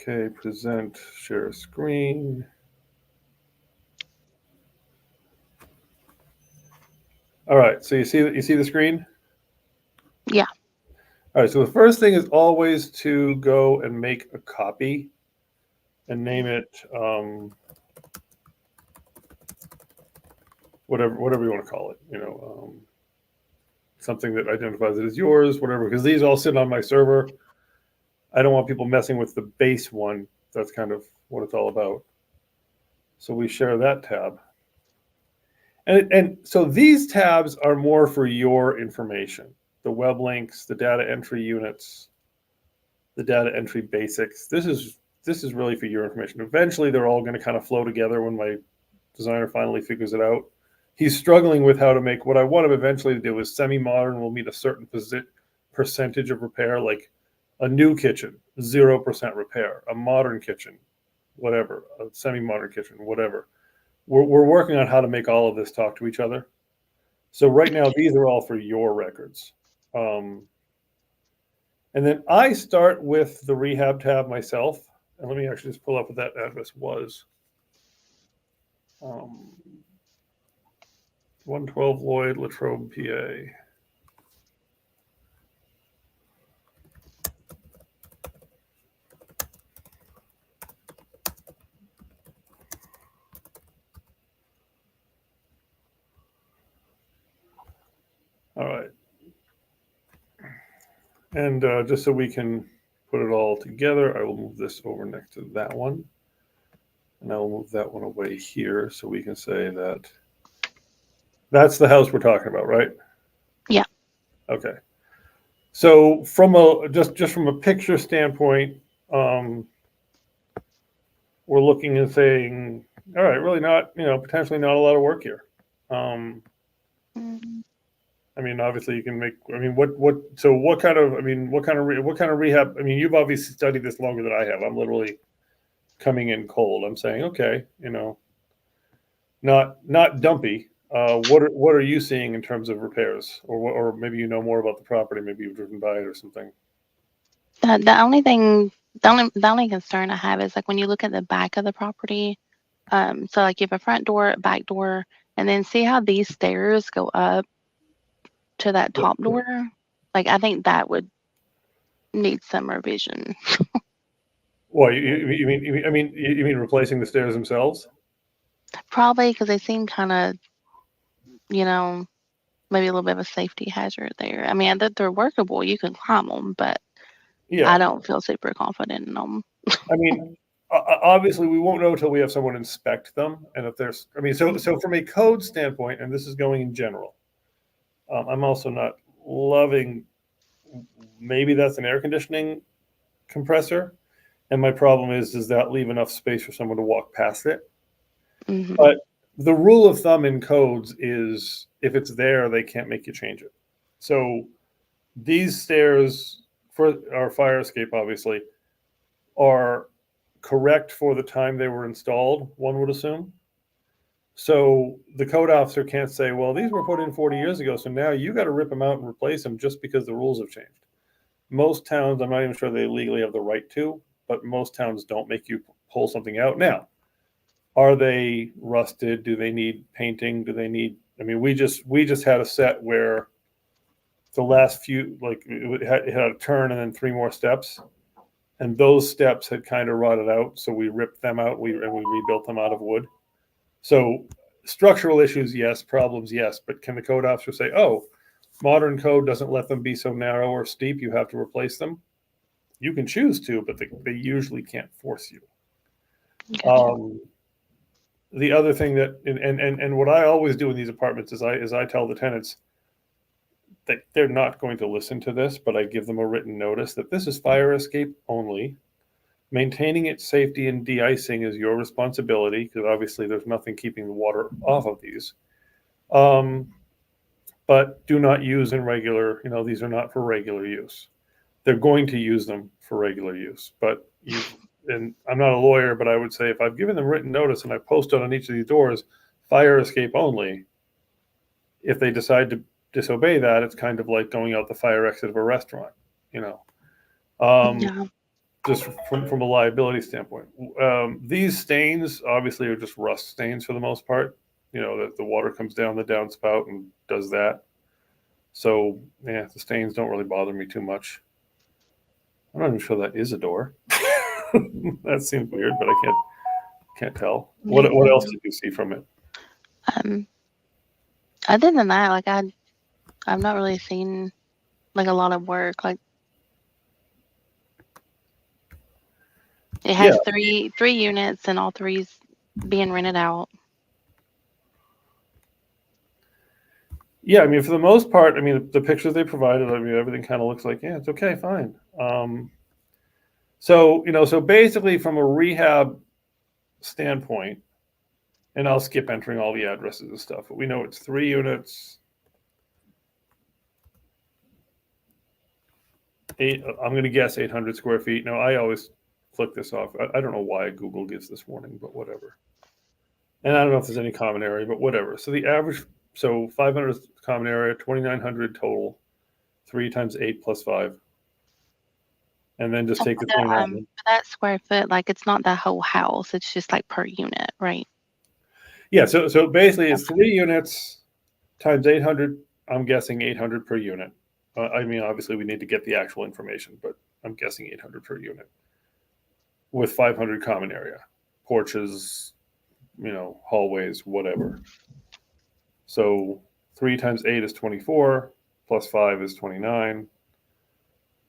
Okay, present, share screen. All right, so you see the screen? Yeah. All right, so the first thing is always to go and make a copy and name it whatever you want to call it. Something that identifies it as yours, whatever. Because these all sit on my server. I don't want people messing with the base one. That's kind of what it's all about. So we share that tab. And so these tabs are more for your information. The web links, the data entry units, the data entry basics. This is really for your information. Eventually, they're all going to kind of flow together when my designer finally figures it out. He's struggling with how to make what I want him eventually to do is semi-modern will meet a certain percentage of repair, like a new kitchen, 0% repair, a modern kitchen, whatever, a semi-modern kitchen, whatever. We're working on how to make all of this talk to each other. So right now, these are all for your records. Um, and then I start with the rehab tab myself. And let me actually just pull up what that address was. Um, 112 Lloyd, Latrobe, PA. All right. And just so we can put it all together, I will move this over next to that one. And I will move that one away here so we can say that that's the house we're talking about, right? Yeah. Okay. So from a just from a picture standpoint, um, we're looking and saying, all right, really not, potentially not a lot of work here. Um, Mm, I mean, obviously you can make. I mean, So what kind of? I mean, what kind of rehab? I mean, you've obviously studied this longer than I have. I'm literally coming in cold. I'm saying, okay, not dumpy. What are you seeing in terms of repairs, or maybe you know more about the property? Maybe you've driven by it or something. the only thing, the only concern I have is like when you look at the back of the property. So like you have a front door, back door, and then see how these stairs go up to that top door. Like I think that would need some revision. Well, you mean replacing the stairs themselves? Probably because they seem kind of, you know, maybe a little bit of a safety hazard there. I mean, they're workable. You can climb them, but Yeah. I don't feel super confident in them. I mean, obviously, we won't know until we have someone inspect them, and if there's, I mean, so from a code standpoint, and this is going in general, I'm also not loving. Maybe that's an air conditioning compressor, and my problem is, does that leave enough space for someone to walk past it? Hmm. But the rule of thumb in codes is, if it's there, they can't make you change it. So these stairs for our fire escape, obviously, are correct for the time they were installed, one would assume. So the code officer can't say, well, these were put in 40 years ago, so now you got to rip them out and replace them just because the rules have changed. Most towns, I'm not even sure they legally have the right to, but most towns don't make you pull something out. Now, are they rusted? Do they need painting? Do they need? I mean, we just had a set where the last few, like, it had a turn and then three more steps, and those steps had kind of rotted out, so we ripped them out. We rebuilt them out of wood. So structural issues, yes. Problems, yes. But can the code officer say, "Oh, modern code doesn't let them be so narrow or steep. You have to replace them"? You can choose to, but they usually can't force you. Gotcha. Um, the other thing that and what I always do in these apartments is I tell the tenants that they're not going to listen to this, but I give them a written notice that this is fire escape only. Maintaining its safety and de-icing is your responsibility, because obviously there's nothing keeping the water off of these. Um, but do not use in regular. These are not for regular use. They're going to use them for regular use, but and I'm not a lawyer, but I would say if I've given them written notice and I posted on each of these doors, fire escape only, if they decide to disobey that, it's kind of like going out the fire exit of a restaurant, you know. Um, Yeah. just from a liability standpoint. These stains obviously are just rust stains for the most part. You know, that the water comes down the downspout and does that. So yeah, the stains don't really bother me too much. I'm not even sure that is a door. That seems weird, but I can't tell. What else did you see from it? Other than that, like I've not really seen like a lot of work. Like it has three units and all three's being rented out. Yeah, I mean, for the most part, I mean, the pictures they provided, I mean, everything kind of looks like, yeah, it's okay, fine. So, you know, so basically from a rehab standpoint, and I'll skip entering all the addresses and stuff, but we know it's 3 units. I'm going to guess 800 square feet. Now, I always click this off. I don't know why Google gives this warning, but whatever. And I don't know if there's any common area, but whatever. So the average, so 500 common area, 2,900 total, 3 times 8 plus 5. And then just take the 29. That square foot, like it's not the whole house. It's just like per unit, right? Yeah. So basically it's 3 units times 800. I'm guessing 800 per unit. I mean, obviously we need to get the actual information, but I'm guessing 800 per unit with 500 common area, porches, you know, hallways, whatever. So 3 times 8 is 24, plus 5 is 29.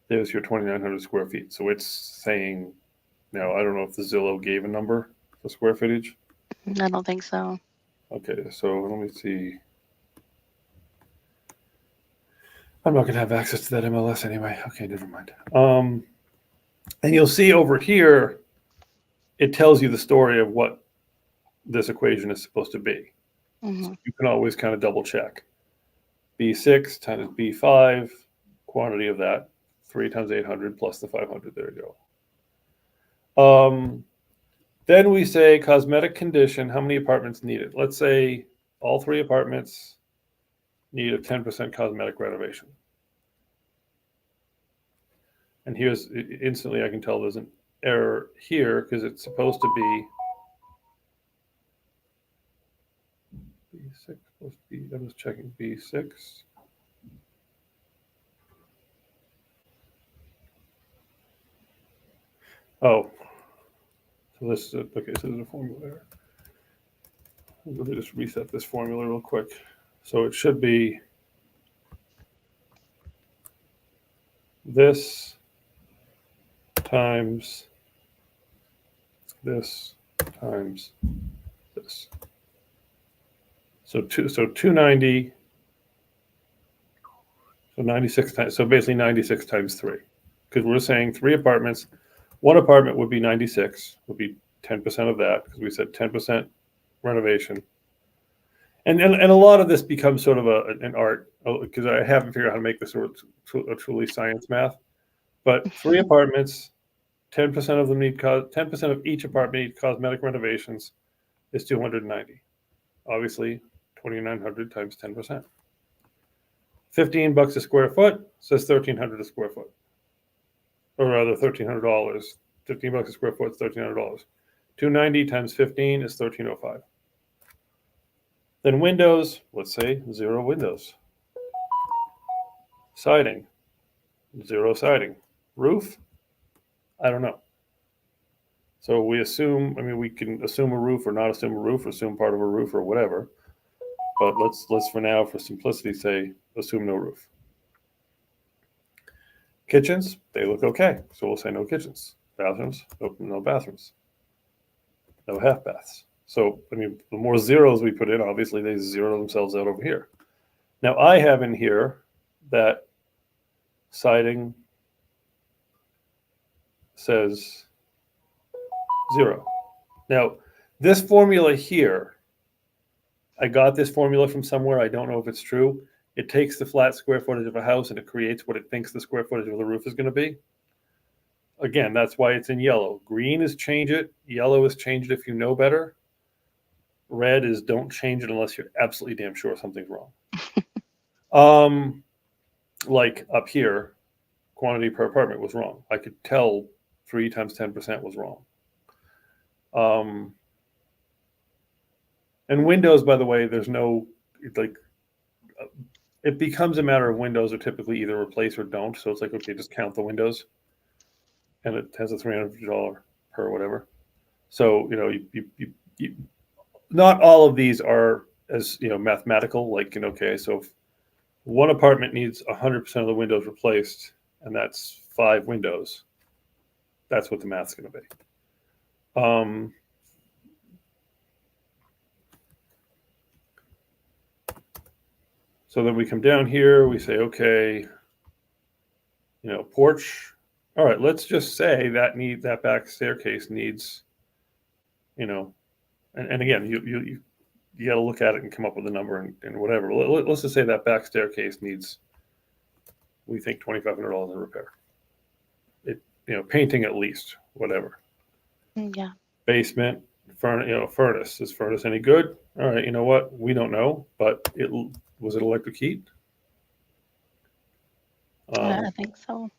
There's your 2,900 square feet. So it's saying, now I don't know if the Zillow gave a number for square footage. I don't think so. Okay, so let me see. I'm not going to have access to that MLS anyway. Okay, never mind. And you'll see over here, it tells you the story of what this equation is supposed to be. Mm-hmm. So you can always kind of double check. B6 times B5, quantity of that, 3 times 800 plus the 500. There you go. Then we say cosmetic condition, how many apartments need it? Let's say all 3 apartments need a 10% cosmetic renovation. And here's instantly I can tell there's an error here because it's supposed to be B6 plus B. I'm just checking B6. Oh, so this is okay. So there's a formula there. Let me just reset this formula real quick. So it should be this times this times this. So 290. So 96 times. So basically 96 times 3, because we're saying 3 apartments. 1 apartment would be 96. Would be 10% of that because we said 10% renovation. And a lot of this becomes sort of an art because I haven't figured out how to make this a truly science math. But 3 apartments, 10% of them need 10% of each apartment need cosmetic renovations is 290. Obviously, 2,900 times 10%. $15 a square foot says 1,300 a square foot, or rather $1,300. $15 a square foot is $1,300. 290 times 15 is 1,305. Then windows, let's say 0 windows. Siding, 0 siding. Roof, I don't know. So we assume, I mean, we can assume a roof or not assume a roof, or assume part of a roof or whatever. But let's for now, for simplicity, say assume no roof. Kitchens, they look okay. So we'll say no kitchens. Bathrooms, no bathrooms. No half baths. So, I mean, the more zeros we put in, obviously they zero themselves out over here. Now, I have in here that siding says 0. Now, this formula here, I got this formula from somewhere. I don't know if it's true. It takes the flat square footage of a house and it creates what it thinks the square footage of the roof is going to be. Again, that's why it's in yellow. Green is change it. Yellow is change it if you know better. Red is don't change it unless you're absolutely damn sure something's wrong. Like up here, quantity per apartment was wrong. I could tell 3 times 10% was wrong. And windows, by the way, there's no, like, it becomes a matter of windows are typically either replace or don't. So it's like, okay, just count the windows. And it has a $350 per whatever. So, you not all of these are as, mathematical, like, okay, so if one apartment needs 100% of the windows replaced, and that's 5 windows, that's what the math's going to be. So then we come down here, we say, okay, porch. All right, let's just say that back staircase needs, and again, you got to look at it and come up with a number and whatever. Let's just say that back staircase needs, we think, $2,500 in repair. Painting at least, whatever. Yeah. Basement, furnace. Is furnace any good? All right, you know what? We don't know, but was it electric heat? I think so.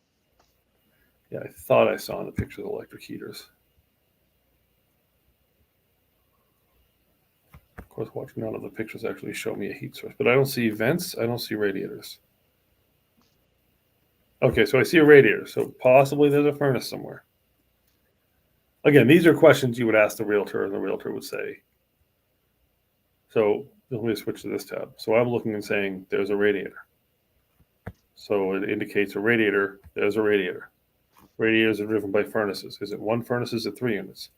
Yeah, I thought I saw in the pictures electric heaters. Of course, watching none of the pictures actually show me a heat source, but I don't see vents. I don't see radiators. Okay, so I see a radiator. So possibly there's a furnace somewhere. Again, these are questions you would ask the realtor, and the realtor would say. So let me switch to this tab. So I'm looking and saying there's a radiator. So it indicates a radiator. There's a radiator. Radiators are driven by furnaces. Is it one furnace? Is it 3 units?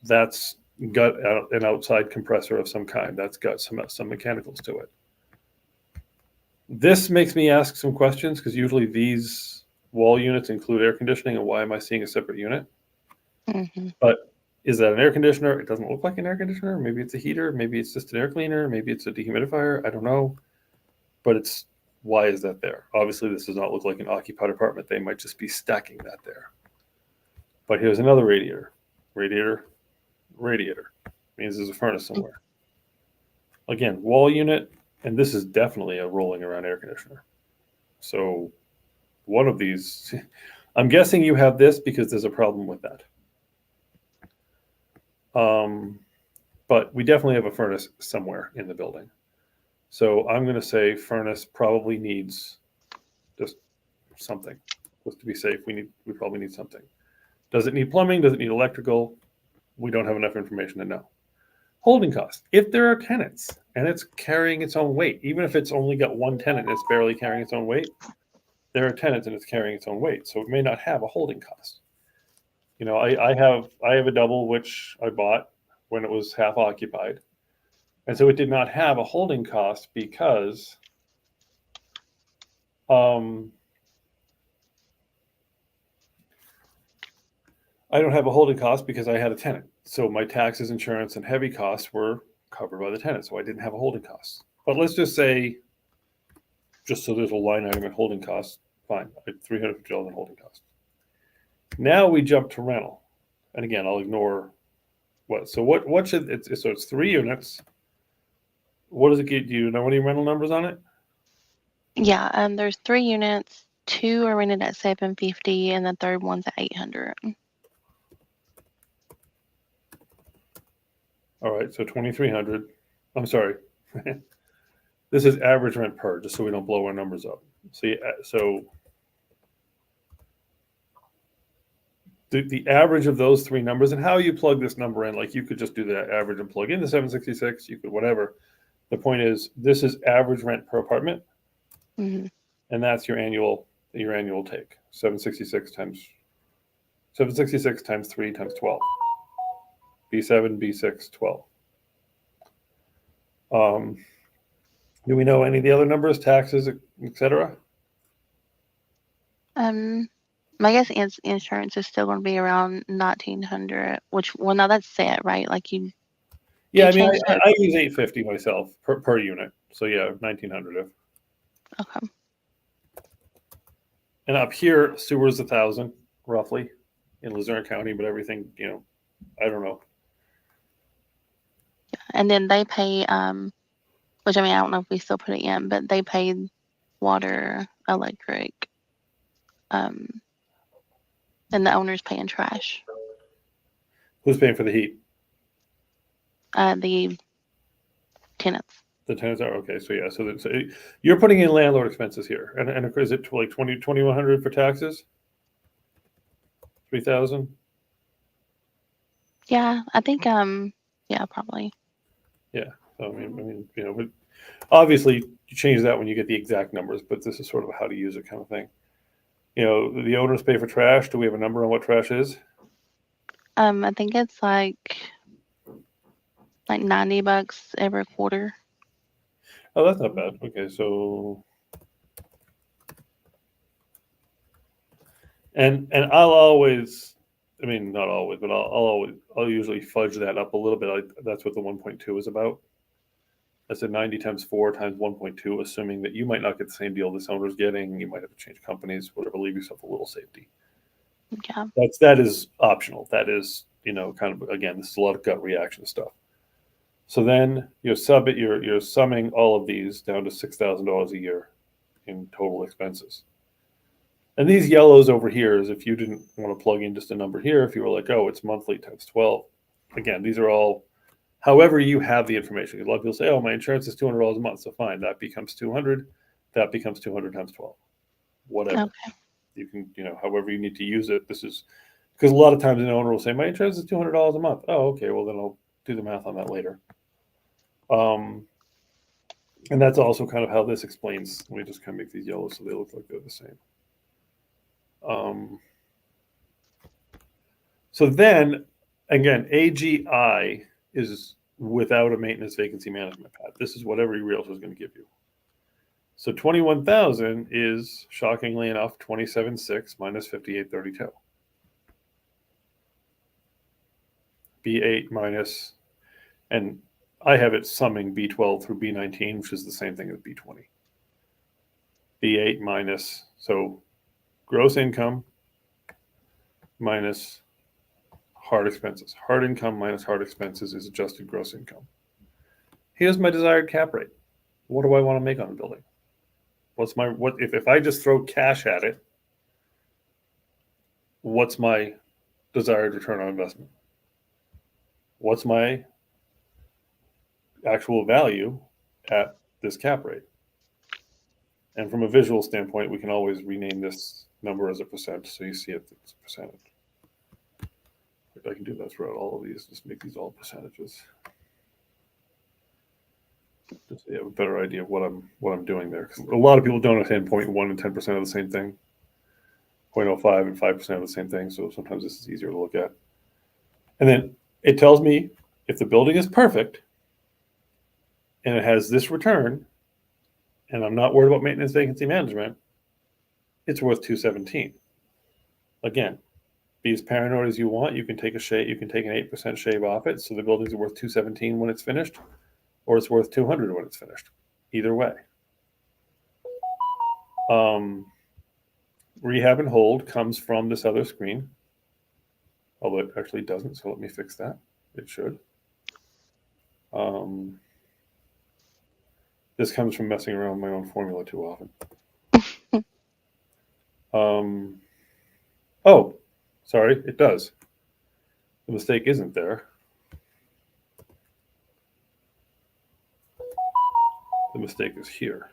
That's got an outside compressor of some kind. That's got some mechanicals to it. This makes me ask some questions because usually these wall units include air conditioning, and why am I seeing a separate unit? Mm-hmm. But is that an air conditioner? It doesn't look like an air conditioner. Maybe it's a heater. Maybe it's just an air cleaner. Maybe it's a dehumidifier. I don't know. But why is that there? Obviously, this does not look like an occupied apartment. They might just be stacking that there. But here's another radiator. Radiator. Means there's a furnace somewhere. Again, wall unit, and this is definitely a rolling around air conditioner. So one of these, I'm guessing you have this because there's a problem with that. But we definitely have a furnace somewhere in the building. So I'm going to say furnace probably needs just something. Just to be safe, we probably need something. Does it need plumbing? Does it need electrical? We don't have enough information to know. Holding cost. If there are tenants and it's carrying its own weight, even if it's only got one tenant and it's barely carrying its own weight, there are tenants and it's carrying its own weight. So it may not have a holding cost. I have a double which I bought when it was half occupied. And so it did not have a holding cost because I don't have a holding cost because I had a tenant. So my taxes, insurance, and heavy costs were covered by the tenant. So I didn't have a holding cost. But let's just say, just so there's a line item in holding costs, fine, I had $350 in holding costs. Now we jump to rental. And again, I'll ignore what. So what should so it's 3 units. What does it get? Do you know any rental numbers on it? Yeah, there's 3 units. 2 are rented at $750, and the third one's at $800. All right, so 2,300. I'm sorry. This is average rent per, just so we don't blow our numbers up. See, so the average of those 3 numbers, and how you plug this number in, like you could just do the average and plug in the 766. You could whatever. The point is, this is average rent per apartment, Mm-hmm. and that's your annual take. 766 times 3 times 12. B7, B6, 12. Do we know any of the other numbers, taxes, etc.? My guess is insurance is still going to be around $1,900, which, well, now that's set, right? Like you. Yeah, I mean, I use $850 myself per unit. So yeah, $1,900. Okay. And up here, sewer's $1,000 roughly in Luzerne County, but everything, I don't know. And then they pay, which I mean, I don't know if we still put it in, but they pay water, electric, and the owner's paying trash. Who's paying for the heat? The tenants. The tenants are okay. So yeah, so you're putting in landlord expenses here, and is it like 2,100 for taxes? 3,000. Yeah, I think yeah, probably. Yeah. So I mean, you know, but obviously you change that when you get the exact numbers. But this is sort of how to use it kind of thing. You know, the owners pay for trash. Do we have a number on what trash is? I think it's like $90 every quarter. Oh, that's not bad. Okay, so and I'll always, I mean, not always, but I'll usually fudge that up a little bit. That's what the 1.2 is about. I said 90 times 4 times 1.2, assuming that you might not get the same deal this owner's getting. You might have to change companies, whatever. Leave yourself a little safety. Yeah. That is optional. That is, you know, kind of, again, this is a lot of gut reaction stuff. So then you're summing all of these down to $6,000 a year in total expenses. And these yellows over here is if you didn't want to plug in just a number here, if you were like, oh, it's monthly times 12. Again, these are all however you have the information. A lot of people say, oh, my insurance is $200 a month. So fine, that becomes 200. That becomes 200 times 12. Whatever. Okay. You can, you know, however you need to use it. This is because a lot of times an owner will say, my insurance is $200 a month. Oh, okay. Well, then I'll do the math on that later. And that's also kind of how this explains. Let me just kind of make these yellow so they look like they're the same. So then, again, AGI is without a maintenance vacancy management pad. This is what every realtor is going to give you. So 21,000 is, shockingly enough, 27.6 minus 58.32. B8 minus, and I have it summing B12 through B19, which is the same thing as B20. B8 minus, so gross income minus hard expenses. Hard income minus hard expenses is adjusted gross income. Here's my desired cap rate. What do I want to make on a building? What if I just throw cash at it? What's my desired return on investment? What's my actual value at this cap rate? And from a visual standpoint, we can always rename this number as a percent, so you see it as a percentage. If I can do that throughout all of these, just make these all percentages. Just so you have a better idea of what I'm doing there. Because a lot of people don't understand 0.1 and 10% of the same thing, 0.05 and 5% of the same thing. So sometimes this is easier to look at. And then it tells me if the building is perfect and it has this return, and I'm not worried about maintenance vacancy management, it's worth 217. Again, be as paranoid as you want. You can take a shave. You can take an 8% shave off it, so the buildings are worth 217 when it's finished, or it's worth 200 when it's finished. Either way. Rehab and hold comes from this other screen, although it actually doesn't. So let me fix that. It should. This comes from messing around with my own formula too often. Oh, sorry, it does. The mistake isn't there. The mistake is here.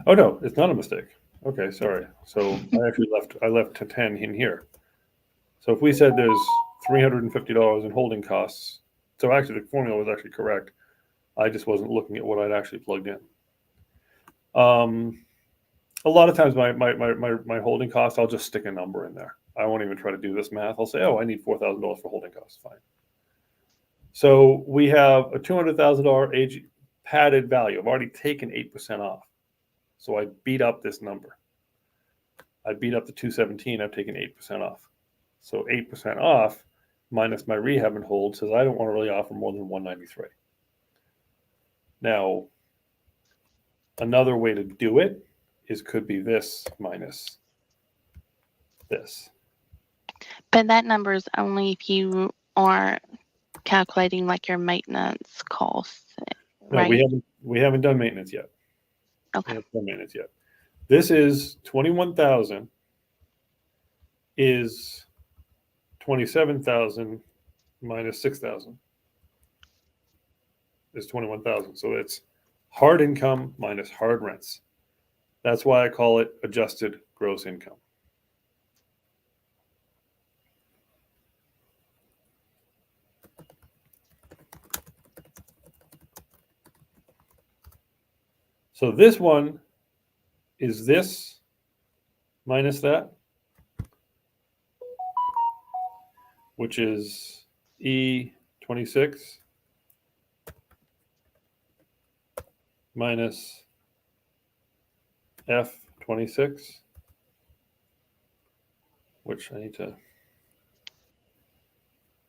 Oh no, it's not a mistake. Okay, sorry. So I left 10 in here. So if we said there's $350 in holding costs, so actually the formula was actually correct. I just wasn't looking at what I'd actually plugged in. A lot of times my holding costs, I'll just stick a number in there. I won't even try to do this math. I'll say, oh, I need $4,000 for holding costs. Fine. So we have a $200,000 age padded value. I've already taken 8% off. So I beat up this number. I beat up the 217. I've taken 8% off. So 8% off minus my rehab and hold says I don't want to really offer more than 193. Now, another way to do it could be this minus this. But that number is only if you are calculating like your maintenance costs, right? No, we haven't done maintenance yet. Okay. We haven't done maintenance yet. This is 21,000 is 27,000 minus 6,000 is 21,000. So it's hard income minus hard rents. That's why I call it adjusted gross income. So this one is this minus that, which is E26 minus F26, which I need to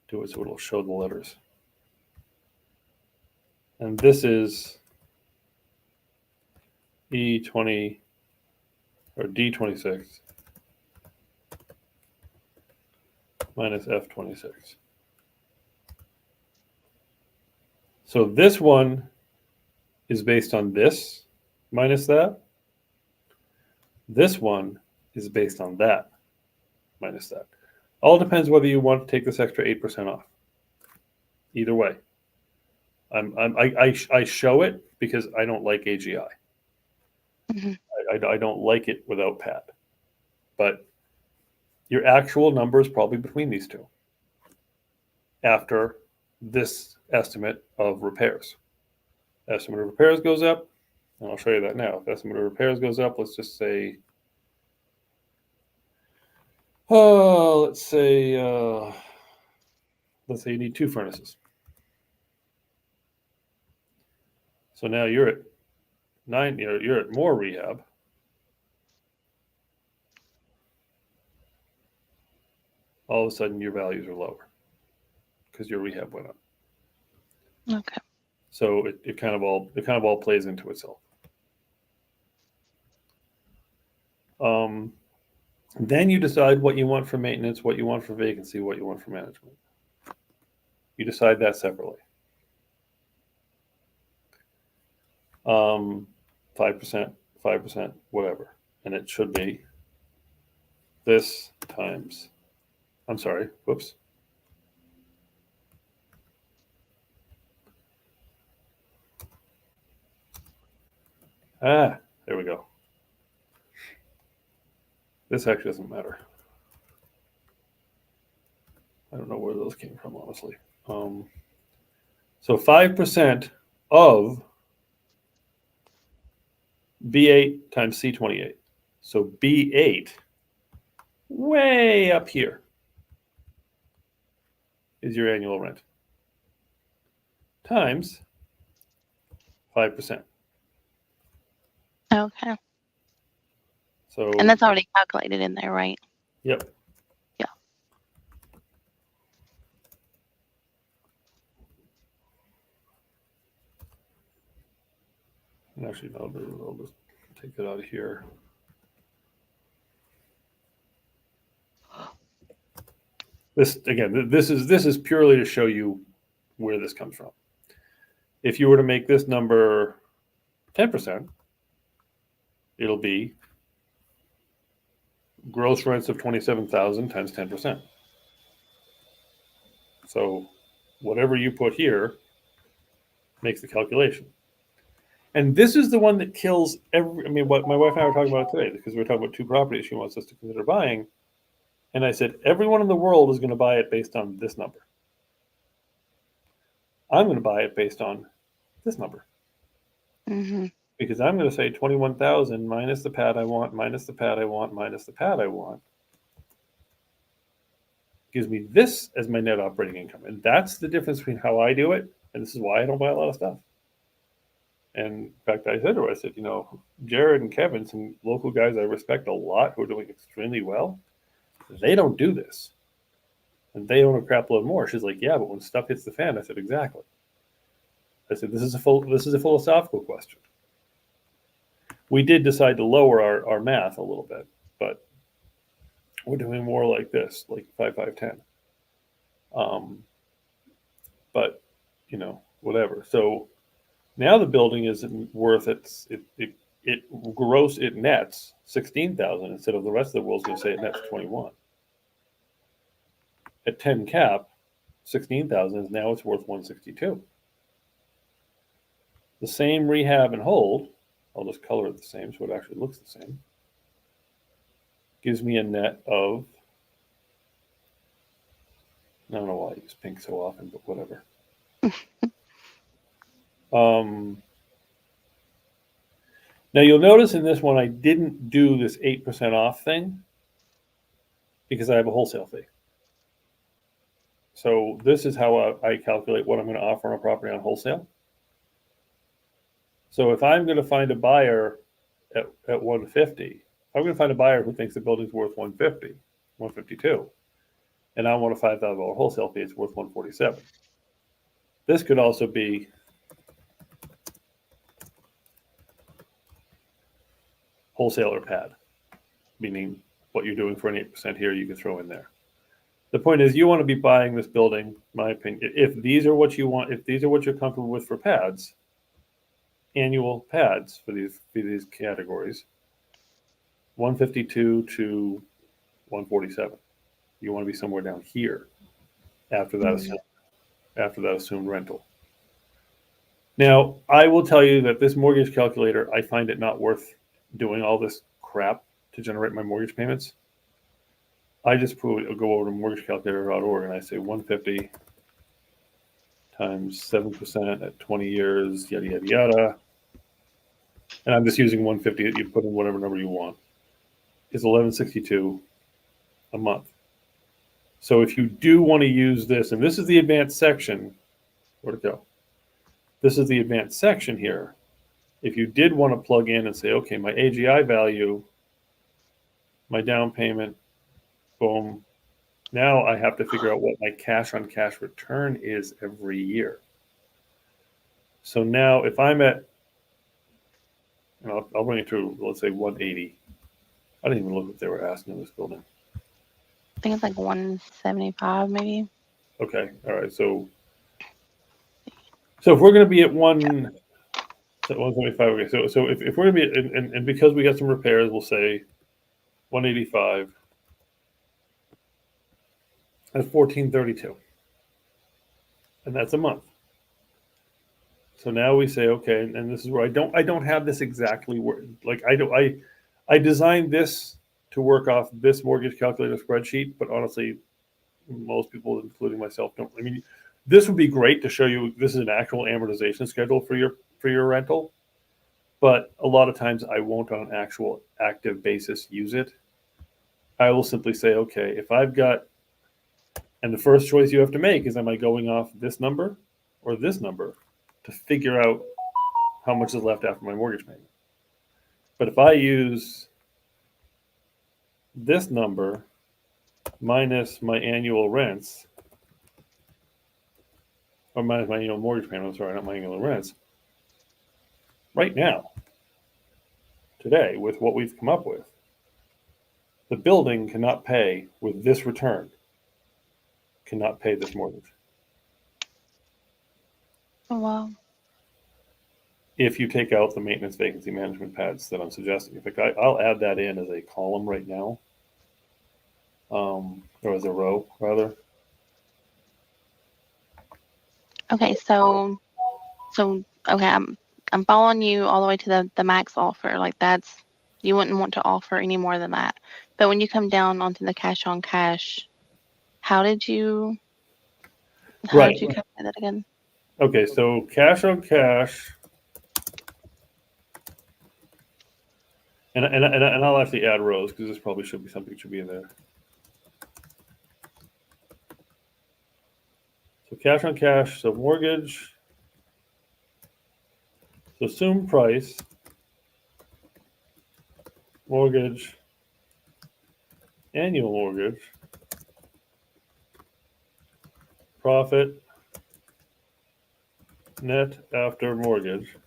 do it so it'll show the letters. And this is E20 or D26 minus F26. So this one is based on this minus that. This one is based on that minus that. All depends whether you want to take this extra 8% off. Either way. I show it because I don't like AGI. Mhm. I don't like it without PAT. But your actual number is probably between these two after this estimate of repairs. Estimate of repairs goes up, and I'll show you that now. If estimate of repairs goes up, let's just say, let's say you need 2 furnaces. So now you're at 9. You're at more rehab. All of a sudden, your values are lower because your rehab went up. Okay. So it kind of all plays into itself. Then you decide what you want for maintenance, what you want for vacancy, what you want for management. You decide that separately. 5%, 5%, whatever. And it should be this times, I'm sorry, whoops. There we go. This actually doesn't matter. I don't know where those came from, honestly. So 5% of B8 times C28. So B8, way up here, is your annual rent, times 5%. Okay. So, And that's already calculated in there, right? yep. Yeah. And actually, no, I'll just take it out of here. This again, this is purely to show you where this comes from. If you were to make this number 10%, it'll be gross rents of 27,000 times 10%. So whatever you put here makes the calculation. And this is the one that kills what my wife and I were talking about today, because we were talking about 2 properties she wants us to consider buying. And I said, everyone in the world is going to buy it based on this number. I'm going to buy it based on this number. Mm-hmm. Because I'm going to say 21,000 minus the pad I want, minus the pad I want, minus the pad I want, gives me this as my net operating income. And that's the difference between how I do it. And this is why I don't buy a lot of stuff. And in fact, I said to her, I said, Jared and Kevin, some local guys I respect a lot who are doing extremely well, they don't do this. And they own a crap load more. She's like, yeah, but when stuff hits the fan, I said, exactly. I said, this is a philosophical question. We did decide to lower our math a little bit, but we're doing more like this, like 5, 5, 10. But whatever. So now the building isn't worth it it nets 16,000 instead of the rest of the world's going to say it nets 21. At 10 cap, 16,000 is now it's worth 162. The same rehab and hold, I'll just color it the same so it actually looks the same, gives me a net of, I don't know why I use pink so often, but whatever. Now you'll notice in this one I didn't do this 8% off thing because I have a wholesale fee. So this is how I calculate what I'm going to offer on a property on wholesale. So if I'm going to find a buyer at 150, I'm going to find a buyer who thinks the building's worth 150, 152, and I want a $5,000 wholesale fee, it's worth 147. This could also be wholesaler pad, meaning what you're doing for an 8% here, you can throw in there. The point is you want to be buying this building, my opinion, if these are what you want, if these are what you're comfortable with for pads, annual pads for these categories, 152 to 147. You want to be somewhere down here after that assumed rental. Now, I will tell you that this mortgage calculator, I find it not worth doing all this crap to generate my mortgage payments. I just go over to mortgagecalculator.org and I say 150 times 7% at 20 years, yada, yada, yada. And I'm just using 150. You put in whatever number you want. Is 1162 a month. So if you do want to use this, and this is the advanced section, where'd it go? This is the advanced section here. If you did want to plug in and say, okay, my AGI value, my down payment, boom. Now I have to figure out what my cash on cash return is every year. So now if I'm at, and I'll bring it to, let's say 180. I didn't even look what they were asking in this building. I think it's like 175 maybe. Okay. All right. So if we're going to be at 175, okay. So if we're going to be, and because we got some repairs, we'll say 185. That's 1432. And that's a month. So now we say, okay, and this is where I don't have this exactly where, like I designed this to work off this mortgage calculator spreadsheet, but honestly, most people, including myself, don't. I mean, this would be great to show you. This is an actual amortization schedule for your rental, but a lot of times I won't on an actual active basis use it. I will simply say, okay, if I've got, and the first choice you have to make is, am I going off this number or this number to figure out how much is left after my mortgage payment? But if I use this number minus my annual rents, or minus my annual mortgage payment, I'm sorry, not my annual rents, right now, today, with what we've come up with, the building cannot pay with this return, cannot pay this mortgage. Oh, wow. If you take out the maintenance vacancy management pads that I'm suggesting. In fact, I'll add that in as a column right now, or as a row, rather. Okay, so okay, I'm following you all the way to the max offer. Like that's, you wouldn't want to offer any more than that. But when you come down onto the cash on cash, how did you calculate that again? Okay, so cash on cash, and I'll actually add rows because this probably should be something should be in there. So cash on cash, so mortgage, so assumed price, mortgage, annual mortgage, profit, net after mortgage.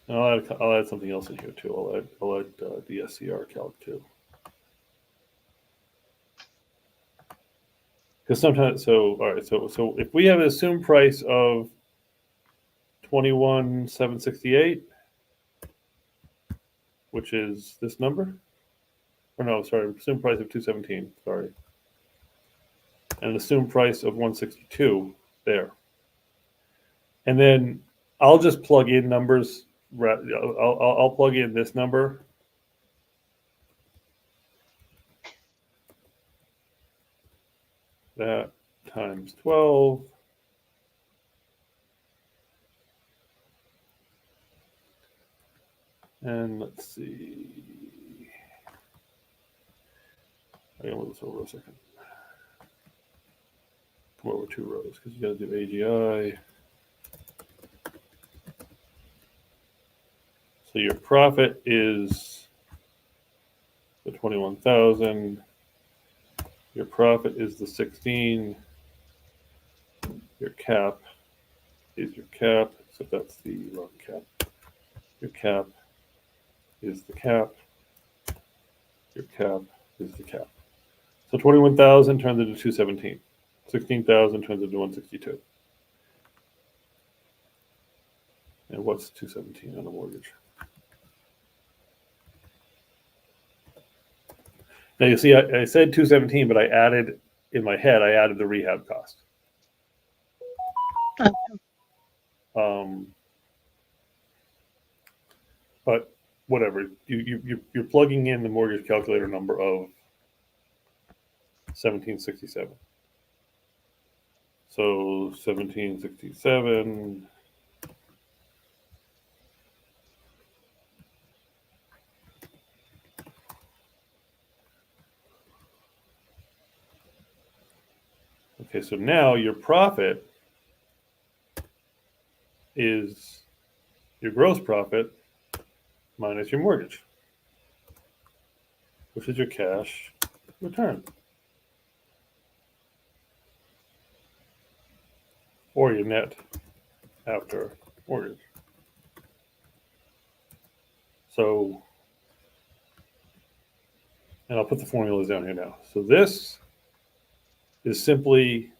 And I'll add something else in here too. I'll add the SCR calc too. Because sometimes, so all right, so if we have an assumed price of 21,768, which is this number. Or no, sorry, assumed price of 217. Sorry, and an assumed price of 162 there. And then I'll just plug in numbers. I'll plug in this number. That times 12. And let's see. I gotta move this over a second. Come over 2 rows because you gotta do AGI. So your profit is the 21,000. Your profit is the 16. Your cap is your cap, so that's the wrong cap. Your cap is the cap. Your cap is the cap. So 21,000 turns into 217. 16,000 turns into 162. And what's 217 on a mortgage? Now you see, I said 217, but I added in my head, I added the rehab cost. But whatever, you're plugging in the mortgage calculator number of 1767. So 1767. Okay, so now your profit is your gross profit minus your mortgage, which is your cash return. Or your net after mortgage. So, and I'll put the formulas down here now. So this is simply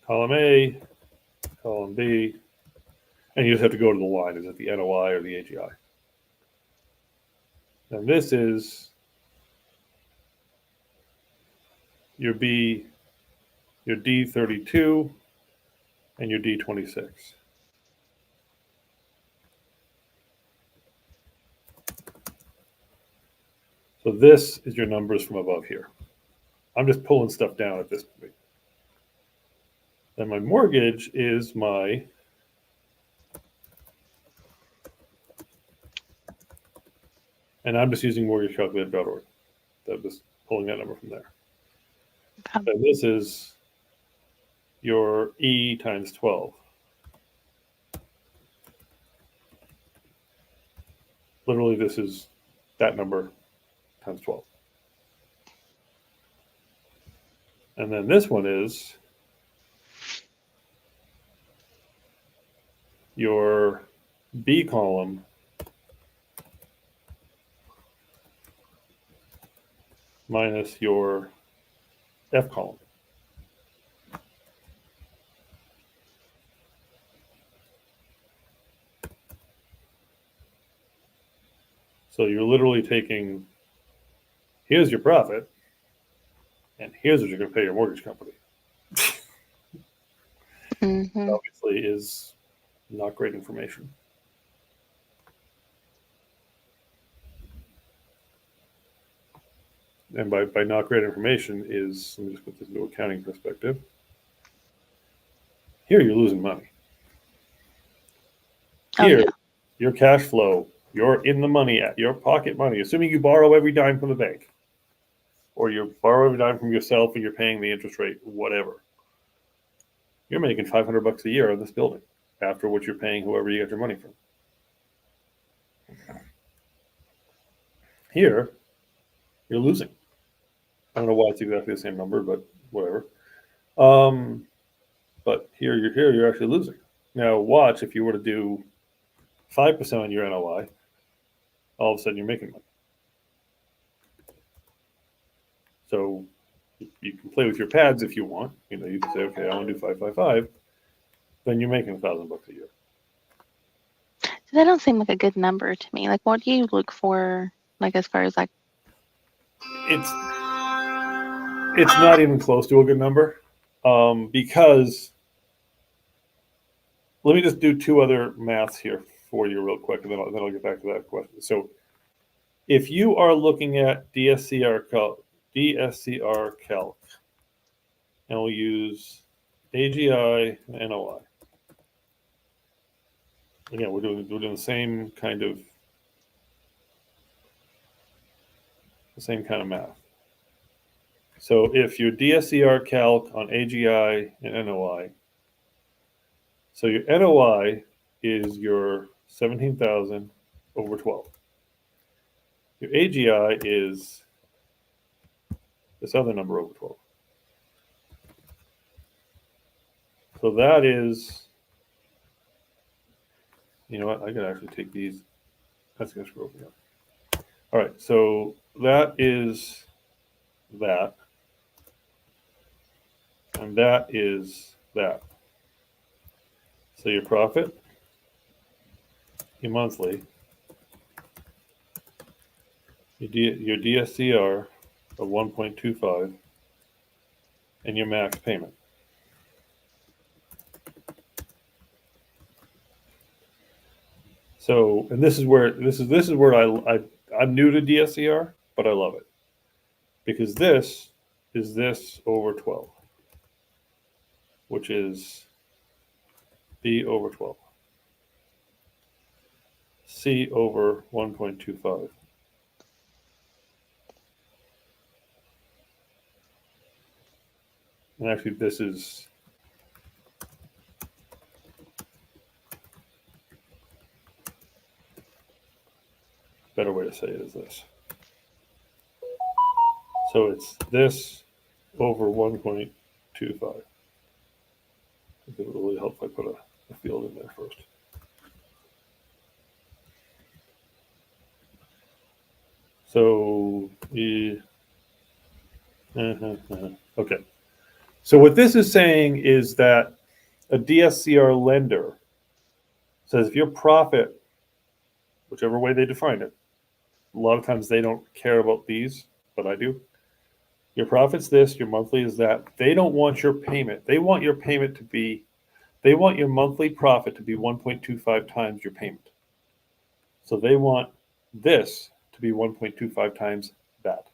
column A, column B, and you just have to go to the line. Is it the NOI or the AGI? And this is your B, your D32, and your D26. So this is your numbers from above here. I'm just pulling stuff down at this point. Then my mortgage is my and I'm just using mortgagecalculator.org. I'm just pulling that number from there. Okay. And this is your E times 12. Literally, this is that number times 12. And then this one is your B column minus your F column. So you're literally taking, here's your profit, and here's what you're going to pay your mortgage company. Mm-hmm. Obviously is not great information. And by not great information is, let me just put this into accounting perspective. Here you're losing money. Here, your cash flow, you're in the money, at your pocket money, assuming you borrow every dime from the bank, or you borrow every dime from yourself and you're paying the interest rate, whatever. You're making $500 a year on this building after what you're paying whoever you get your money from. Here, you're losing. I don't know why it's exactly the same number, but whatever. But here you're actually losing. Now watch if you were to do 5% on your NOI, all of a sudden you're making money. So you can play with your pads if you want. You know, you can say, okay, I want to do 555. Then you're making $1,000 a year. So that don't seem like a good number to me. Like, what do you look for, like, as far as like? It's not even close to a good number, because let me just do two other maths here for you real quick, and then I'll get back to that question. So if you are looking at DSCR calc, and we'll use AGI and NOI. Again, we're doing the same kind of math. So if your DSCR calc on AGI and NOI, so your NOI is your 17,000 over 12. Your AGI is this other number over 12. So that is, you know what, I could actually take these. That's going to screw me up. All right, so that is that. And that is that. So your profit, your monthly, your DSCR of 1.25, and your max payment. So, and this is where I'm new to DSCR, but I love it because this is this over 12, which is B over 12, C over 1.25. And actually, this is a better way to say it is this. So it's this over 1.25. I think it would really help if I put a field in there first. So okay. So what this is saying is that a DSCR lender says if your profit, whichever way they define it, a lot of times they don't care about these, but I do. Your profit's this, your monthly is that. They don't want your payment. They want your payment to be, they want your monthly profit to be 1.25 times your payment. So they want this to be 1.25 times that.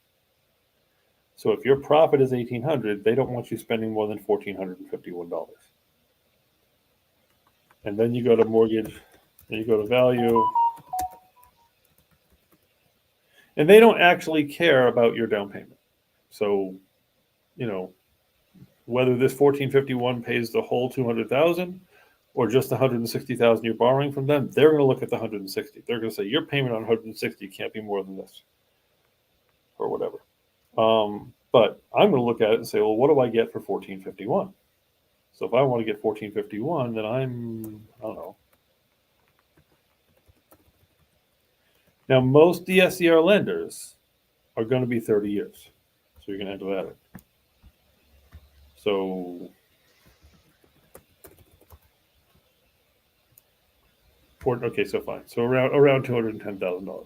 So if your profit is $1,800, they don't want you spending more than $1,451. And then you go to mortgage, and you go to value, and they don't actually care about your down payment. So, you know, whether this 1451 pays the whole 200,000 or just the 160,000 you're borrowing from them, they're going to look at the 160. They're going to say your payment on 160 can't be more than this, or whatever. But I'm going to look at it and say, well, what do I get for 1451? So if I want to get 1451, then I don't know. Now, most DSCR lenders are going to be 30 years. So you're going to enter that in. So okay, so fine. So around $210,000.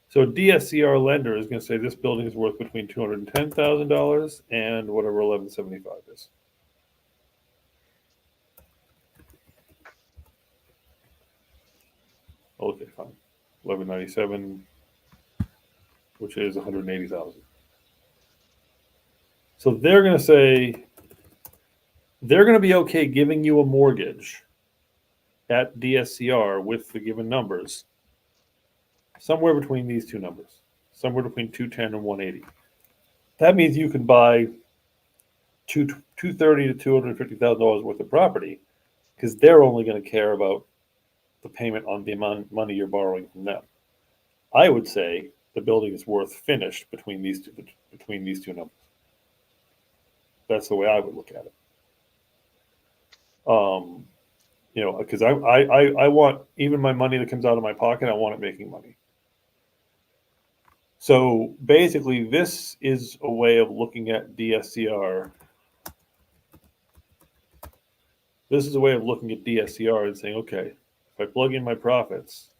So a DSCR lender is going to say this building is worth between $210,000 and whatever 1175 is. Okay, fine. 1197, which is 180,000. So they're going to say they're going to be okay giving you a mortgage at DSCR with the given numbers, somewhere between these two numbers, somewhere between 210 and 180. That means you can buy $230,000 to $250,000 worth of property because they're only going to care about the payment on the amount of money you're borrowing from them. I would say the building is worth finished between these two numbers. That's the way I would look at it. You know, because I want even my money that comes out of my pocket, I want it making money. So basically, this is a way of looking at DSCR. This is a way of looking at DSCR and saying, okay, if I plug in my profits,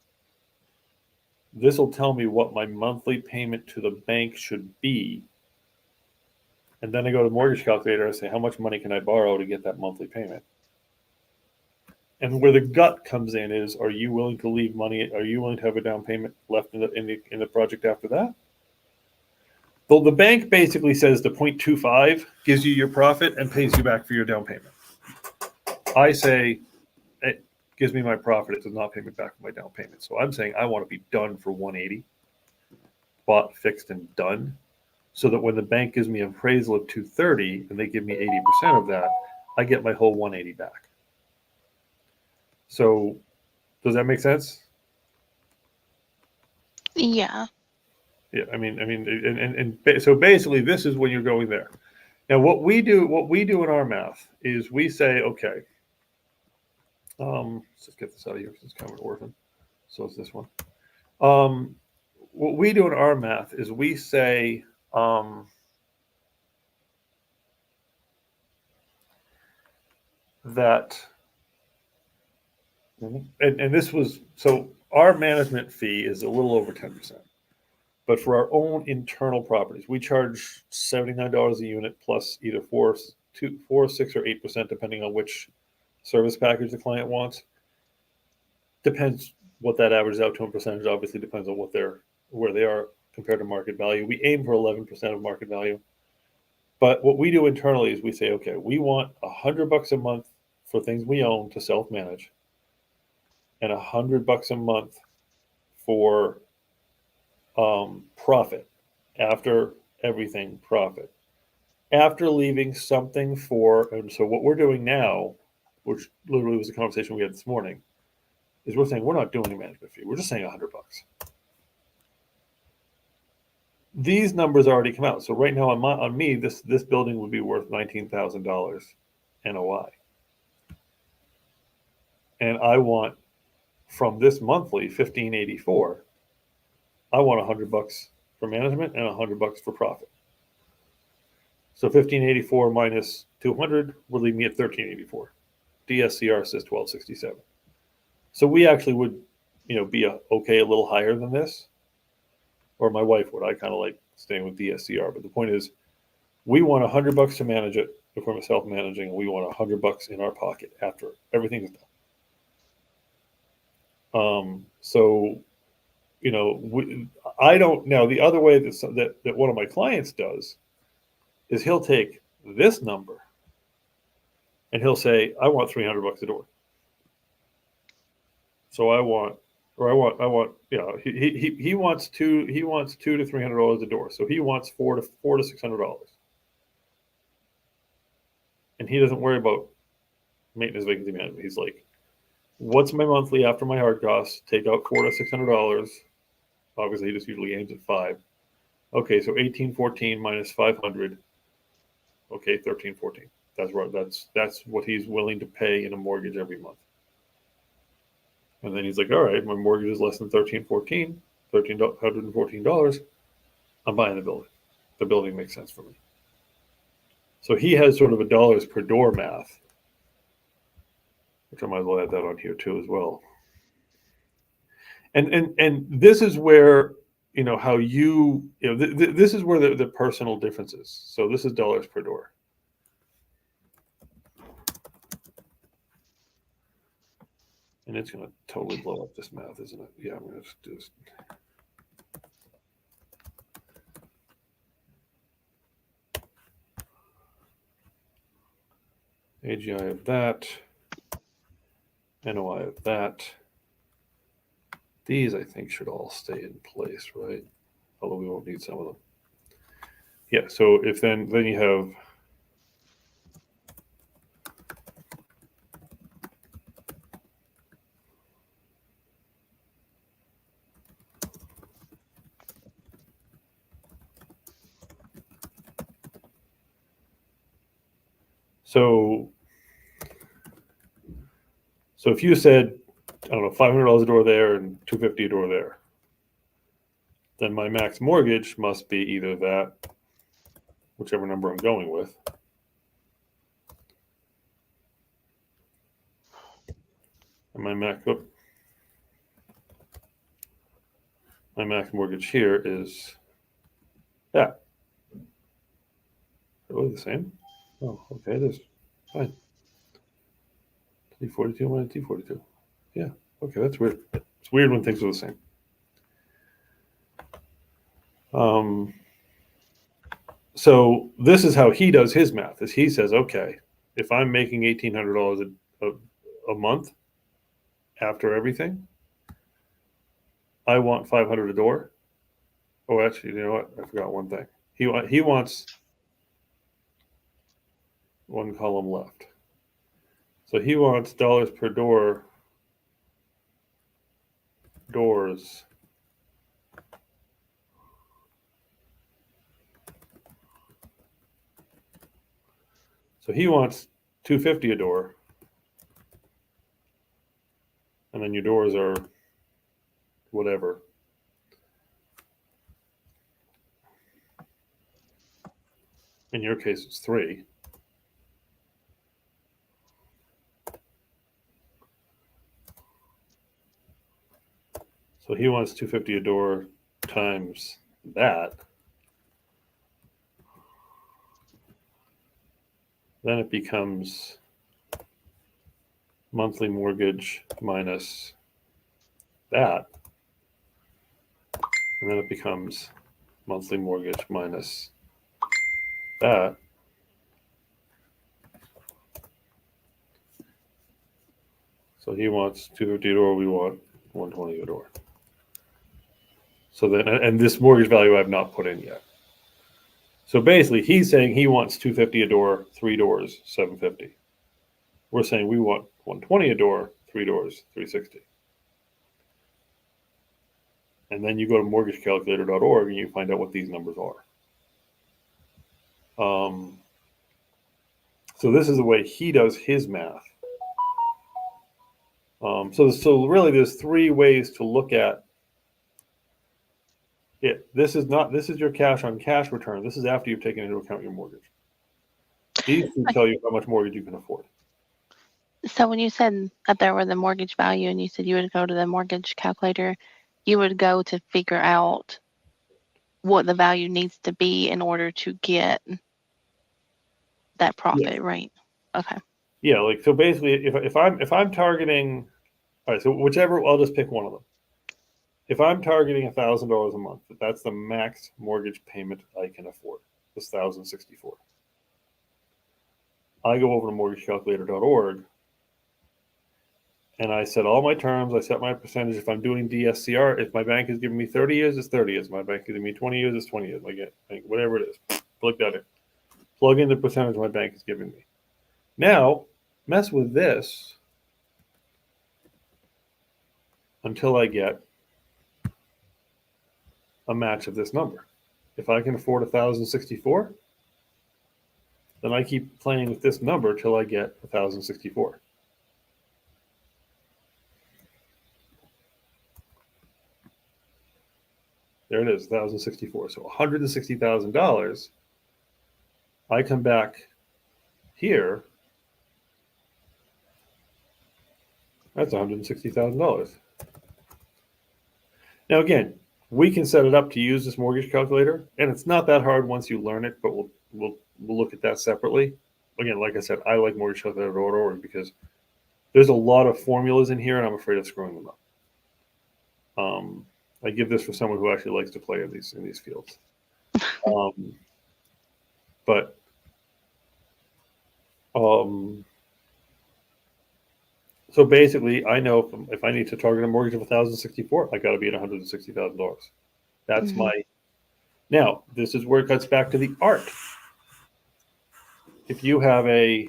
this will tell me what my monthly payment to the bank should be. And then I go to the mortgage calculator and say, how much money can I borrow to get that monthly payment? And where the gut comes in is, are you willing to leave money? Are you willing to have a down payment left in the project after that? Well, the bank basically says the 0.25 gives you your profit and pays you back for your down payment. I say it gives me my profit. It does not pay me back for my down payment. So I'm saying I want to be done for 180, bought, fixed, and done, so that when the bank gives me an appraisal of 230 and they give me 80% of that, I get my whole 180 back. So does that make sense? Yeah. Yeah, so basically, this is when you're going there. Now, what we do in our math is we say, okay, let's just get this out of here because it's kind of an orphan. So it's this one. What we do in our math is we say, that, and this was, so our management fee is a little over 10%. But for our own internal properties, we charge $79 a unit plus either 4, 6, or 8%, depending on which service package the client wants. Depends what that averages out to in percentage. Obviously, depends on where they are compared to market value. We aim for 11% of market value. But what we do internally is we say, okay, we want $100 a month for things we own to self-manage, and $100 a month for profit, after everything profit, after leaving something for. And so what we're doing now, which literally was a conversation we had this morning, is we're saying we're not doing a management fee. We're just saying $100. These numbers already come out. So right now on me, this building would be worth $19,000 NOI. And I want, from this monthly $1,584, I want $100 for management and $100 for profit. So 1,584 minus 200 would leave me at 1,384. DSCR says 1,267. So we actually would, be okay a little higher than this, or my wife would. I kind of like staying with DSCR, but the point is, we want $100 to manage it if we're self-managing, and we want $100 in our pocket after everything is done. So, I don't know. The other way that one of my clients does is he'll take this number and he'll say, I want $300 a door. So he wants $200 to $300 a door. So he wants $400 to $600. And he doesn't worry about maintenance, vacancy management. He's like, what's my monthly after my hard costs? Take out $400 to $600. Obviously, he just usually aims at 5. Okay, so 1814 minus 500. Okay, 1314. That's right. That's what he's willing to pay in a mortgage every month. And then he's like, all right, my mortgage is less than $1,314. I'm buying the building. The building makes sense for me. So he has sort of a dollars per door math, which I might as well add that on here too as well. And this is where, how this is where the personal difference is. So this is dollars per door. And it's going to totally blow up this math, isn't it? Yeah, I'm going to just do this. AGI of that. NOI of that. These, I think, should all stay in place, right? Although we won't need some of them. Yeah, so if then you have so if you said, I don't know, $500 a door there and $250 a door there, then my max mortgage must be either that, whichever number I'm going with, and my max mortgage here is that. Really the same? Oh, okay, it is. Fine. T42 minus T42. Yeah, okay, that's weird. It's weird when things are the same. So this is how he does his math. Is he says, okay, if I'm making $1,800 a month after everything, I want 500 a door. Oh, actually, you know what? I forgot one thing. He wants one column left. So he wants dollars per doors. So he wants $250 a door, and then your doors are whatever. In your case, it's 3. So he wants $250 a door times that. Then it becomes monthly mortgage minus that. And then it becomes monthly mortgage minus that. So he wants $250 a door, we want $120 a door. So then, and this mortgage value I've not put in yet. So basically, he's saying he wants $250 a door, 3 doors, $750. We're saying we want $120 a door, 3 doors, $360. And then you go to mortgagecalculator.org and you find out what these numbers are. So this is the way he does his math. So really, there's 3 ways to look at it. This is your cash on cash return. This is after you've taken into account your mortgage. These 2 tell you how much mortgage you can afford. So when you said that there were the mortgage value and you said you would go to the mortgage calculator, you would go to figure out what the value needs to be in order to get that profit, right? Okay. Yeah, like so basically if I'm targeting, all right, so whichever, I'll just pick one of them. If I'm targeting $1,000 a month, that's the max mortgage payment I can afford. It's $1,064. I go over to mortgagecalculator.org and I set all my terms. I set my percentage. If I'm doing DSCR, if my bank is giving me 30 years, it's 30 years. My bank is giving me 20 years, it's 20 years. Whatever it is, plug that in. Plug in the percentage my bank is giving me. Now, mess with this until I get a match of this number. If I can afford 1,064, then I keep playing with this number till I get 1,064. There it is, 1,064. So $160,000. I come back here. That's $160,000. Now again, we can set it up to use this mortgage calculator, and it's not that hard once you learn it. But we'll look at that separately. Again, like I said, I like mortgagecalculator.org because there's a lot of formulas in here, and I'm afraid of screwing them up. I give this for someone who actually likes to play in these fields. So basically, I know if I need to target a mortgage of 1,064, I got to be at $160,000. That's my. Now, this is where it cuts back to the art. If you have a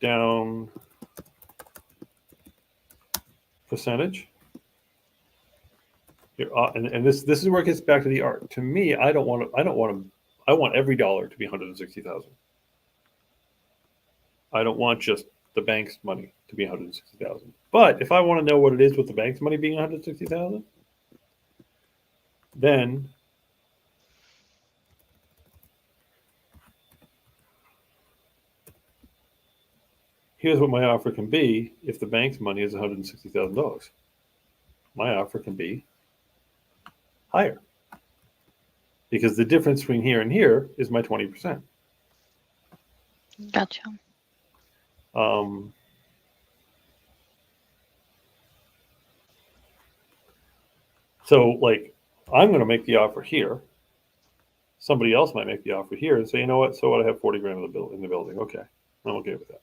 down percentage, and this is where it gets back to the art. To me, I want every dollar to be 160,000. I don't want just the bank's money to be 160,000. But if I want to know what it is with the bank's money being 160,000, then here's what my offer can be if the bank's money is $160,000. My offer can be higher because the difference between here and here is my 20%. Gotcha. So, like, I'm going to make the offer here. Somebody else might make the offer here and say, you know what? So what? I have 40 grand in the building. Okay, I'm okay with that.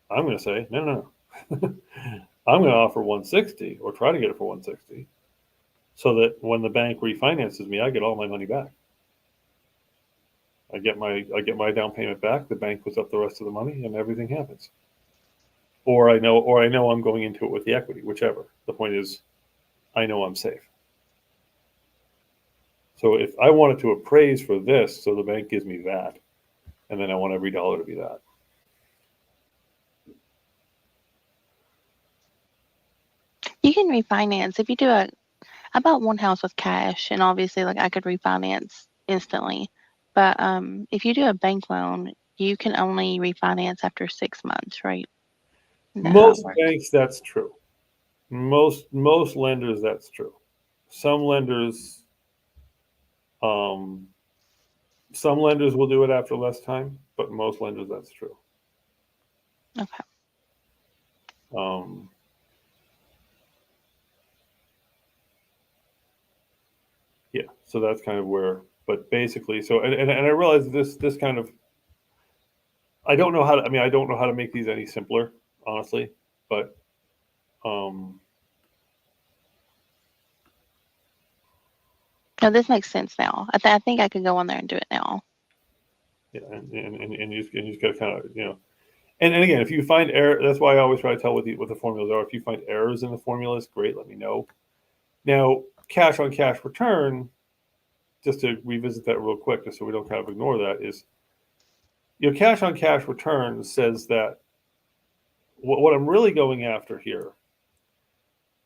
I'm going to say, no. I'm going to offer 160 or try to get it for 160, so that when the bank refinances me, I get all my money back. I get my down payment back. The bank puts up the rest of the money, and everything happens. Or I know I'm going into it with the equity, whichever. The point is, I know I'm safe. So if I wanted to appraise for this, so the bank gives me that, and then I want every dollar to be that. You can refinance if you do I bought one house with cash, and obviously, like, I could refinance instantly. But if you do a bank loan, you can only refinance after 6 months, right? Is that how it Most works? banks, that's true. Most lenders, that's true. Some lenders, um, some lenders will do it after less time, but most lenders, that's true. Okay. Um, yeah, so that's kind of where. But basically, so and I realize this kind of. I don't know how to. I mean, I don't know how to make these any simpler, honestly. But um, No, this makes sense now. I think I could go on there and do it now. yeah, and you just got to kind of And again, if you find error, that's why I always try to tell what the formulas are. If you find errors in the formulas, great, let me know. Now, cash on cash return, just to revisit that real quick, just so we don't kind of ignore that, is your cash on cash return says that what I'm really going after here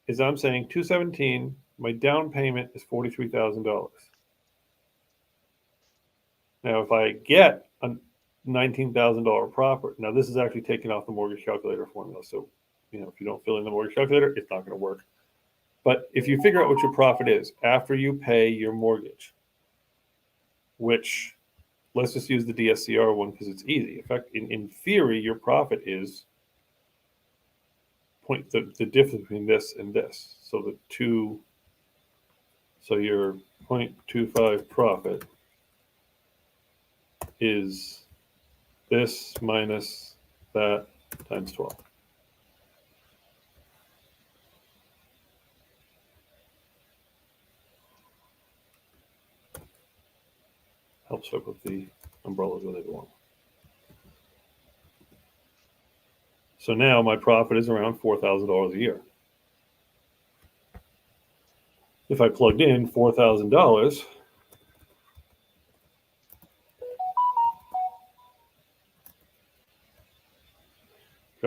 is I'm saying 217, my down payment is $43,000. Now, if I get a $19,000 property, now this is actually taken off the mortgage calculator formula. So, if you don't fill in the mortgage calculator, it's not going to work. But if you figure out what your profit is after you pay your mortgage, which let's just use the DSCR one because it's easy. In theory, your profit is the difference between this and this. So your 0.25 profit is this minus that times 12. Helps up with the umbrellas where they belong. So now my profit is around $4,000 a year. If I plugged in $4,000,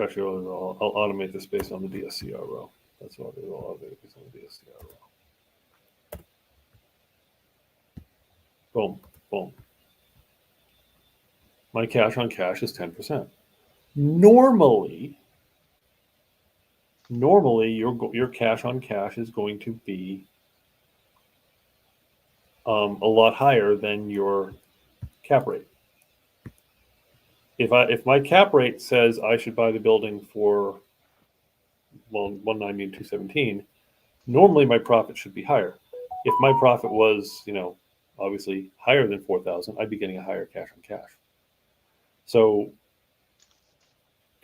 actually, I'll automate this based on the DSCR row. That's what I'll do. I'll automate it based on the DSCR row. Boom, boom. My cash on cash is 10%. Normally, your cash on cash is going to be a lot higher than your cap rate. If my cap rate says I should buy the building for 190 and 217, normally my profit should be higher. If my profit was, obviously higher than 4,000, I'd be getting a higher cash on cash. So,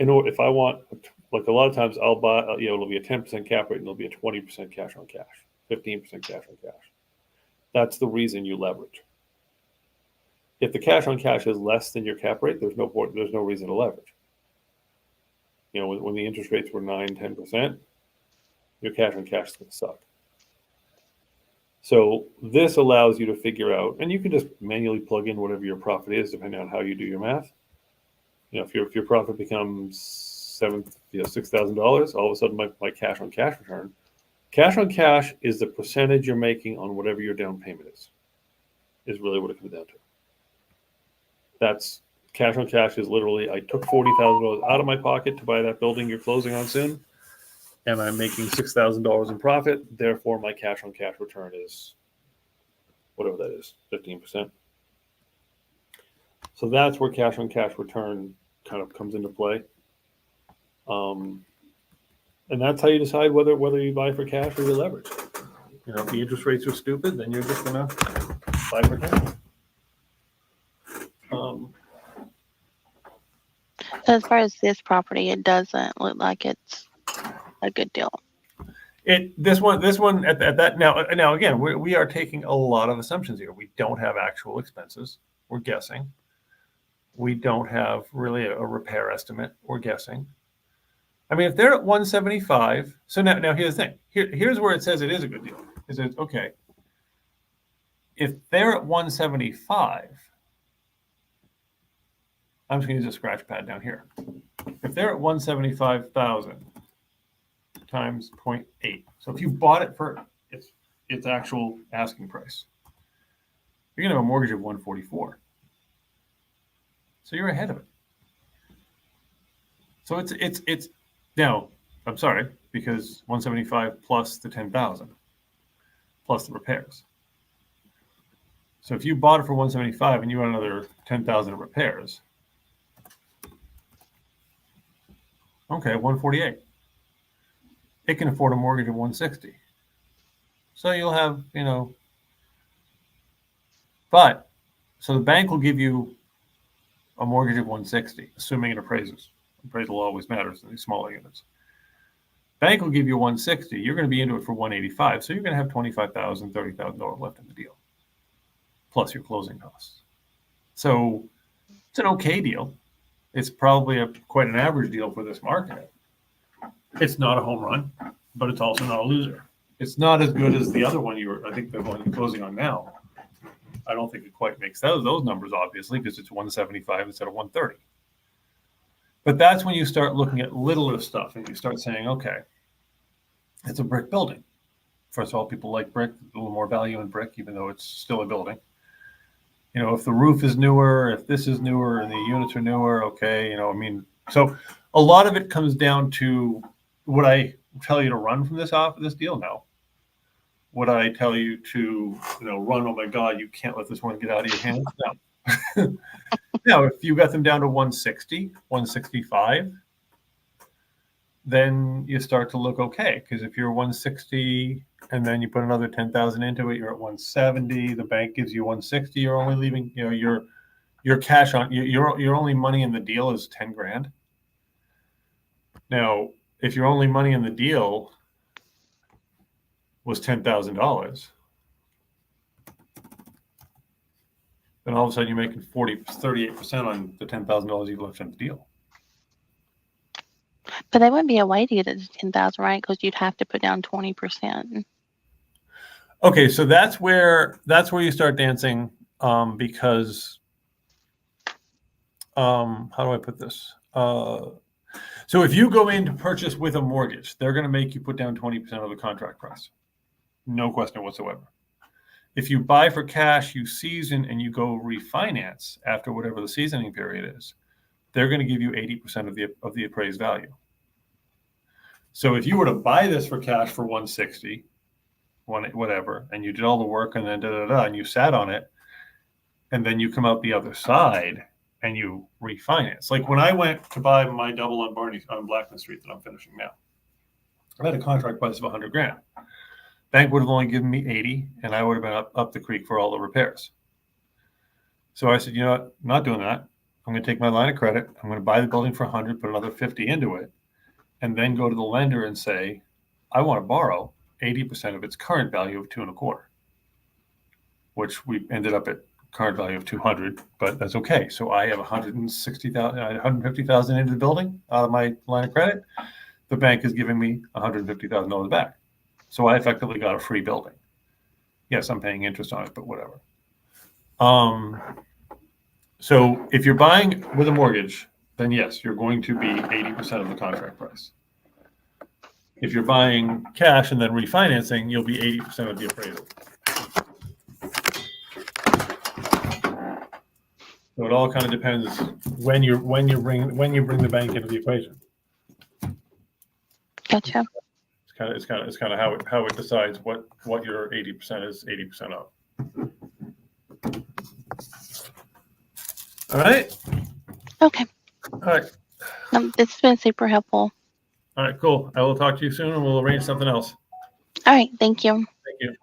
if I want, like a lot of times I'll buy, it'll be a 10% cap rate and it'll be a 20% cash on cash, 15% cash on cash. That's the reason you leverage. If the cash on cash is less than your cap rate, there's no reason to leverage. When the interest rates were 9-10%, your cash on cash is going to suck. So this allows you to figure out, and you can just manually plug in whatever your profit is, depending on how you do your math. If your profit becomes $6,000, all of a sudden my cash on cash return Cash on cash is the percentage you're making on whatever your down payment is really what it comes down to. That's cash on cash is literally I took $40,000 out of my pocket to buy that building you're closing on soon, and I'm making $6,000 in profit. Therefore, my cash on cash return is whatever that is, 15%. So that's where cash on cash return kind of comes into play. And that's how you decide whether you buy for cash or you leverage. You know, if the interest rates are stupid, then you're just gonna buy for cash. So as far as this property, it doesn't look like it's a good deal. This one at that now again we are taking a lot of assumptions here. We don't have actual expenses. We're guessing. We don't have really a repair estimate. We're guessing. I mean, if they're at 175, so now here's the thing. Here's where it says it is a good deal. Is it okay? If they're at 175, I'm just going to use a scratch pad down here. If they're at 175,000 times 0.8, so if you bought it for its actual asking price, you're going to have a mortgage of 144. So you're ahead of it. So it's now, I'm sorry, because 175 plus the 10,000 plus the repairs. So if you bought it for 175 and you had another 10,000 of repairs, okay, 148. It can afford a mortgage of 160. So you'll have, but so the bank will give you a mortgage of 160, assuming it appraises. Appraisal always matters in these smaller units. Bank will give you 160. You're going to be into it for 185. So you're going to have $25,000, $30,000 left in the deal, plus your closing costs. So it's an okay deal. It's probably quite an average deal for this market. It's not a home run, but it's also not a loser. It's not as good as the other one I think the one you're closing on now. I don't think it quite makes those numbers, obviously, because it's 175 instead of 130. But that's when you start looking at littler stuff and you start saying, okay, it's a brick building. First of all, people like brick, a little more value in brick, even though it's still a building. If the roof is newer, if this is newer and the units are newer, okay, so a lot of it comes down to would I tell you to run from this deal? No. Would I tell you to, run, oh my God, you can't let this one get out of your hands? No. Now, if you got them down to 160, 165, then you start to look okay. Because if you're 160 and then you put another 10,000 into it, you're at 170. The bank gives you 160. You're only leaving, your cash on your only money in the deal is 10 grand. Now, if your only money in the deal was $10,000, then all of a sudden you're making 38% on the $10,000 you've left in the deal. But there wouldn't be a way to get it to 10,000, right? Because you'd have to put down 20%. Okay, so that's where you start dancing, because how do I put this? So if you go in to purchase with a mortgage, they're going to make you put down 20% of the contract price. No question whatsoever. If you buy for cash, you season and you go refinance after whatever the seasoning period is, they're going to give you 80% of the appraised value. So if you were to buy this for cash for 160, whatever, and you did all the work and then and you sat on it, and then you come out the other side and you refinance. Like when I went to buy my double on Blackman Street that I'm finishing now, I had a contract price of 100 grand. Bank would have only given me 80, and I would have been up the creek for all the repairs. So I said, you know what? I'm not doing that. I'm going to take my line of credit. I'm going to buy the building for 100, put another 50 into it, and then go to the lender and say, I want to borrow 80% of its current value of 2.25, which we ended up at current value of 200, but that's okay. So I have 150,000 into the building out of my line of credit. The bank is giving me $150,000 back. So I effectively got a free building. Yes, I'm paying interest on it, but whatever. So if you're buying with a mortgage, then yes, you're going to be 80% of the contract price. If you're buying cash and then refinancing, you'll be 80% of the appraisal. So it all kind of depends when you bring the bank into the equation. Gotcha. It's kind of how it decides what your 80% is 80% of. All right. Okay. All right. This has been super helpful. All right. Cool. I will talk to you soon, and we'll arrange something else. All right. Thank you. Thank you.